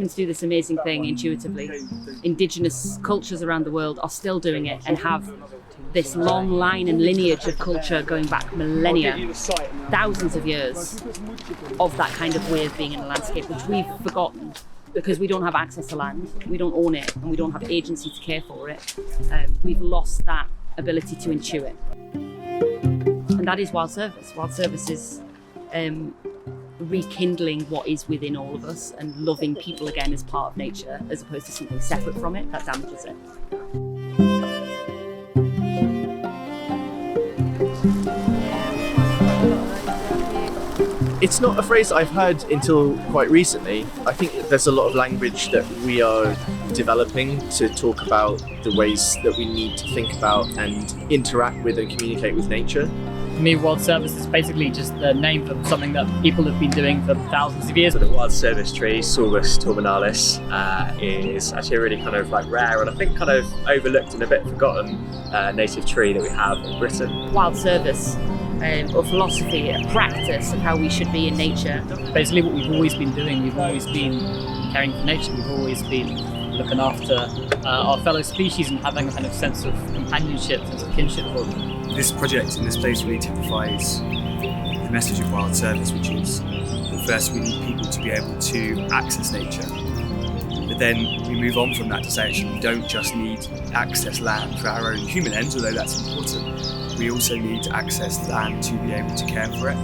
humans do this amazing thing intuitively. Indigenous cultures around the world are still doing it and have this long line and lineage of culture going back millennia, thousands of years of that kind of way of being in a landscape, which we've forgotten because we don't have access to land, we don't own it, and we don't have agency to care for it. We've lost that ability to intuit. And that is wild service. Wild service is rekindling what is within all of us and loving people again as part of nature, as opposed to something separate from it that damages it. It's not a phrase I've heard until quite recently. I think there's a lot of language that we are developing to talk about the ways that we need to think about and interact with and communicate with nature. For me, wild service is basically just the name for something that people have been doing for thousands of years. So the wild service tree, Saurus torminalis, is actually a really kind of like rare and I think kind of overlooked and a bit forgotten native tree that we have in Britain. Wild service, or philosophy, a practice of how we should be in nature. Basically what we've always been doing, we've always been caring for nature, we've always been looking after our fellow species and having a kind of sense of companionship, sense of kinship for them. This project in this place really typifies the message of wild service, which is that first we need people to be able to access nature. But then we move on from that to say actually we don't just need to access land for our own human ends, although that's important. We also need to access land to be able to care for it.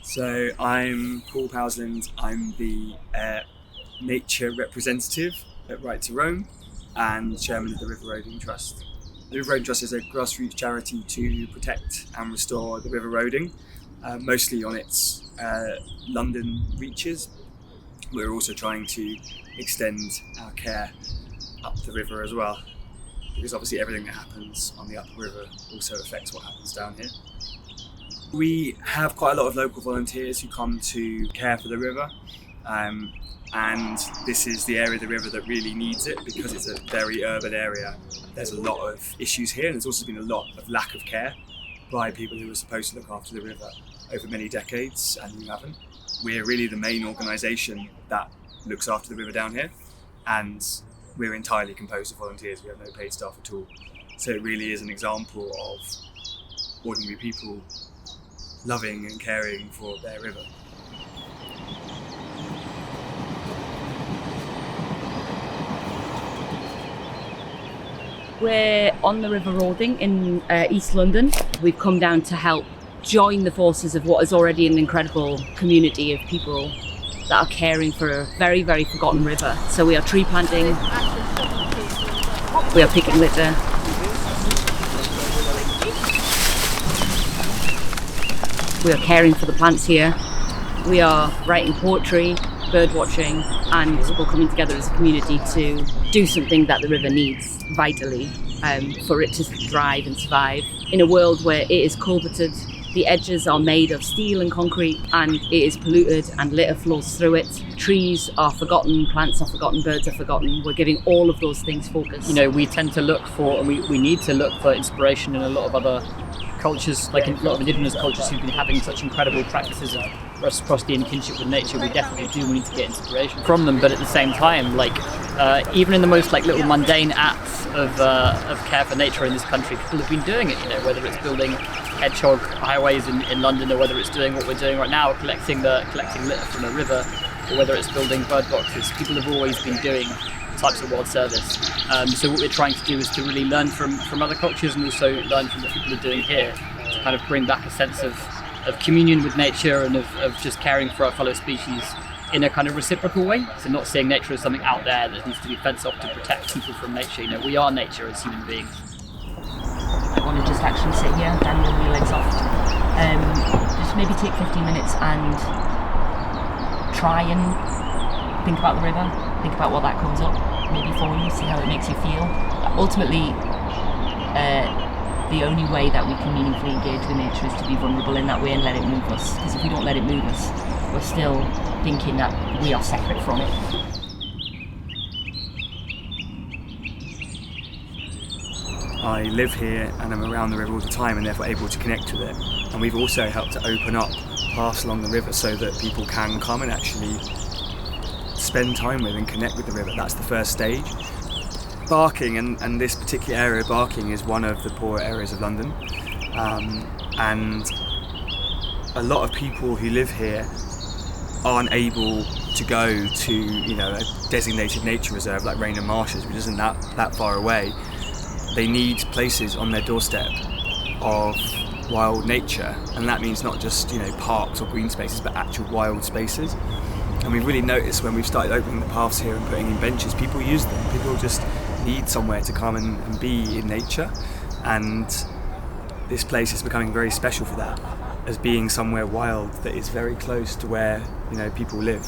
So I'm Paul Powsland, I'm the nature representative at Right to Roam and chairman of the River Roading Trust. The River Roading Trust is a grassroots charity to protect and restore the River Roding, mostly on its London reaches. We're also trying to extend our care up the river as well, because obviously everything that happens on the upper river also affects what happens down here. We have quite a lot of local volunteers who come to care for the river, and this is the area of the river that really needs it because it's a very urban area. There's a lot of issues here, and there's also been a lot of lack of care by people who were supposed to look after the river over many decades and who haven't. We're really the main organisation that looks after the river down here, and we're entirely composed of volunteers. We have no paid staff at all. So it really is an example of ordinary people loving and caring for their river. We're on the River Roding in East London. We've come down to help join the forces of what is already an incredible community of people that are caring for a very, very forgotten river. So we are tree planting, we are picking litter, we are caring for the plants here, we are writing poetry, bird watching, and we're coming together as a community to do something that the river needs vitally for it to thrive and survive in a world where it is culverted, the edges are made of steel and concrete, and it is polluted and litter flows through it. Trees are forgotten, plants are forgotten, birds are forgotten. We're giving all of those things focus. You know, we tend to look for, and we need to look for inspiration in a lot of other cultures, like in a lot of indigenous cultures who've been having such incredible practices of reciprocity and kinship with nature. We definitely do need to get inspiration from them, but at the same time, like even in the most like little mundane acts of care for nature in this country, people have been doing it. You know, whether it's building hedgehog highways in London, or whether it's doing what we're doing right now, collecting litter from a river, or whether it's building bird boxes. People have always been doing types of wild service. So what we're trying to do is to really learn from other cultures and also learn from what people are doing here to kind of bring back a sense of communion with nature and of just caring for our fellow species in a kind of reciprocal way. So not seeing nature as something out there that needs to be fenced off to protect people from nature. You know, we are nature as human beings. I want to just actually sit here, dangle your legs off. Just maybe take 15 minutes and try and think about the river, think about what that comes up, maybe for you, see how it makes you feel. ultimately, the only way that we can meaningfully engage with nature is to be vulnerable in that way and let it move us. Because if we don't let it move us, we're still thinking that we are separate from it. I live here and I'm around the river all the time and therefore able to connect with it. And we've also helped to open up paths along the river so that people can come and actually spend time with and connect with the river. That's the first stage. Barking, and this particular area of Barking is one of the poorer areas of London. And a lot of people who live here aren't able to go to, you know, a designated nature reserve like Rainham Marshes, which isn't that far away. They need places on their doorstep of wild nature, and that means not just, you know, parks or green spaces, but actual wild spaces. And we've really noticed when we've started opening the paths here and putting in benches, people use them. People just need somewhere to come and be in nature, and this place is becoming very special for that, as being somewhere wild that is very close to where, you know, people live.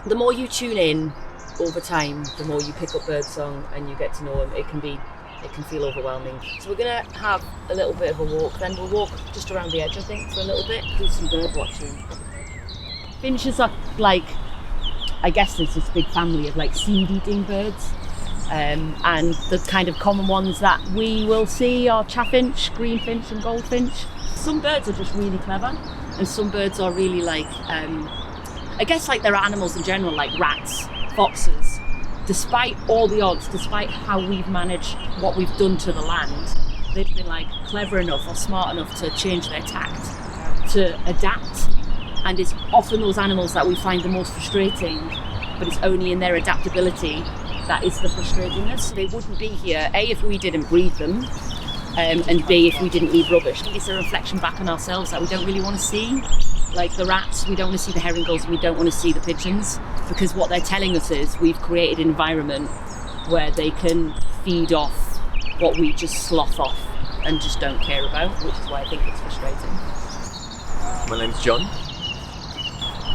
The more you tune in over time, the more you pick up birdsong and you get to know them, it can feel overwhelming. So we're gonna have a little bit of a walk, then we'll walk just around the edge, I think, for a little bit, do some bird watching. Finches are like, I guess there's this big family of like seed-eating birds, and the kind of common ones that we will see are chaffinch, greenfinch and goldfinch. Some birds are just really clever, and some birds are really like, I guess like they're animals in general, like rats, foxes. Despite all the odds, despite how we've managed what we've done to the land, they've been like clever enough or smart enough to change their tact, to adapt. And it's often those animals that we find the most frustrating, but it's only in their adaptability that is the frustratingness. They wouldn't be here, A, if we didn't breed them, and B, if we didn't leave rubbish. I think it's a reflection back on ourselves that we don't really want to see. Like the rats, we don't want to see the herring gulls, we don't want to see the pigeons, because what they're telling us is we've created an environment where they can feed off what we just slough off and just don't care about, which is why I think it's frustrating. My name's John.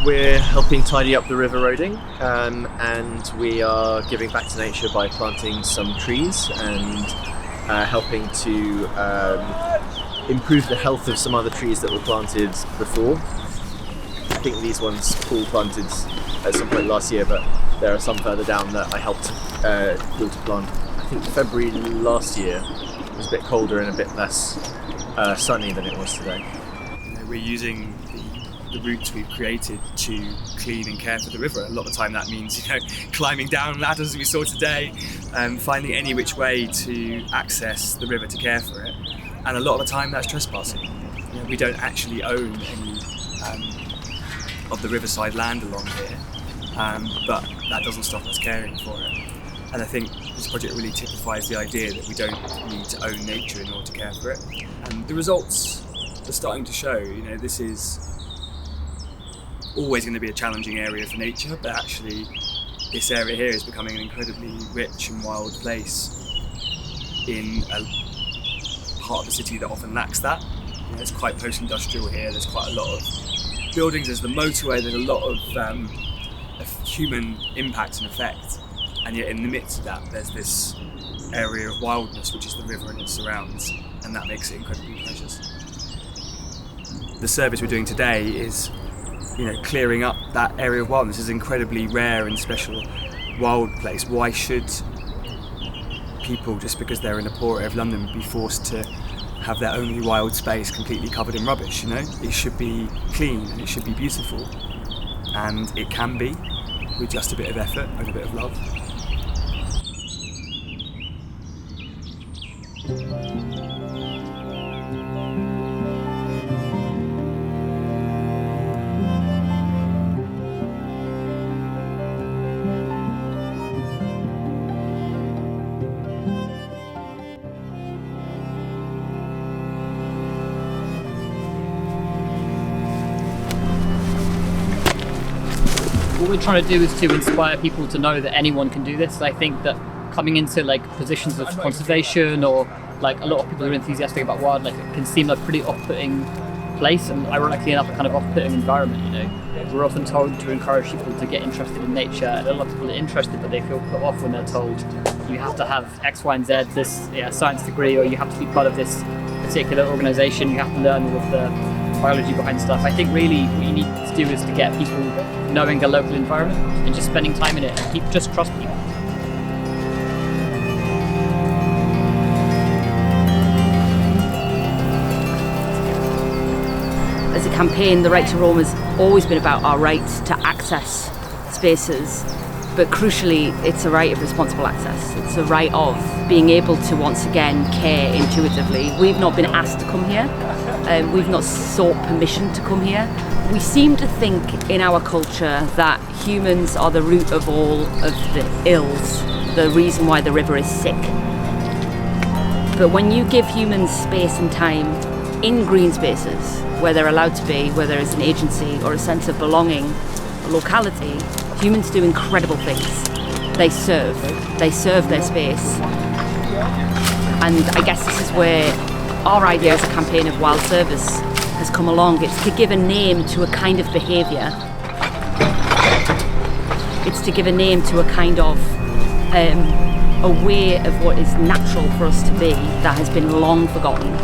We're helping tidy up the river roading, and we are giving back to nature by planting some trees and helping to improve the health of some other trees that were planted before. I think these ones Paul planted at some point last year, but there are some further down that I helped Paul to plant. I think February last year was a bit colder and a bit less sunny than it was today. You know, we're using the routes we've created to clean and care for the river. A lot of the time that means, you know, climbing down ladders as we saw today, finding any which way to access the river to care for it. And a lot of the time that's trespassing. You know, we don't actually own any of the riverside land along here, but that doesn't stop us caring for it. And I think this project really typifies the idea that we don't need to own nature in order to care for it. And the results are starting to show. You know, this is always going to be a challenging area for nature, but actually this area here is becoming an incredibly rich and wild place in a part of the city that often lacks that. You know, it's quite post-industrial here, there's quite a lot of buildings, there's the motorway, there's a lot of human impact and effect, and yet in the midst of that there's this area of wildness which is the river and its surrounds, and that makes it incredibly precious. The service we're doing today is, you know, clearing up that area of wildness. Is an incredibly rare and special wild place. Why should people, just because they're in a poor area of London, be forced to have their only wild space completely covered in rubbish? You know, it should be clean and it should be beautiful, and it can be with just a bit of effort and a bit of love. What we're trying to do is to inspire people to know that anyone can do this. I think that coming into like positions of conservation, or like a lot of people who are enthusiastic about wildlife, it can seem like pretty off-putting place, and ironically enough, a kind of off-putting environment. You know, we're often told to encourage people to get interested in nature, and a lot of people are interested, but they feel put off when they're told you have to have X, Y, and Z, this science degree, or you have to be part of this particular organisation. You have to learn all of the biology behind stuff. I think really what you need to do is to get people knowing their local environment and just spending time in it, and just trust people. As a campaign, the Right to Roam has always been about our right to access spaces, but crucially it's a right of responsible access. It's a right of being able to once again care intuitively. We've not been asked to come here, we've not sought permission to come here. We seem to think in our culture that humans are the root of all of the ills, the reason why the river is sick. But when you give humans space and time in green spaces, where they're allowed to be, where there is an agency or a sense of belonging, a locality, humans do incredible things. They serve their space. And I guess this is where our idea as a campaign of wild service has come along. It's to give a name to a kind of behaviour. It's to give a name to a kind of a way of what is natural for us to be that has been long forgotten.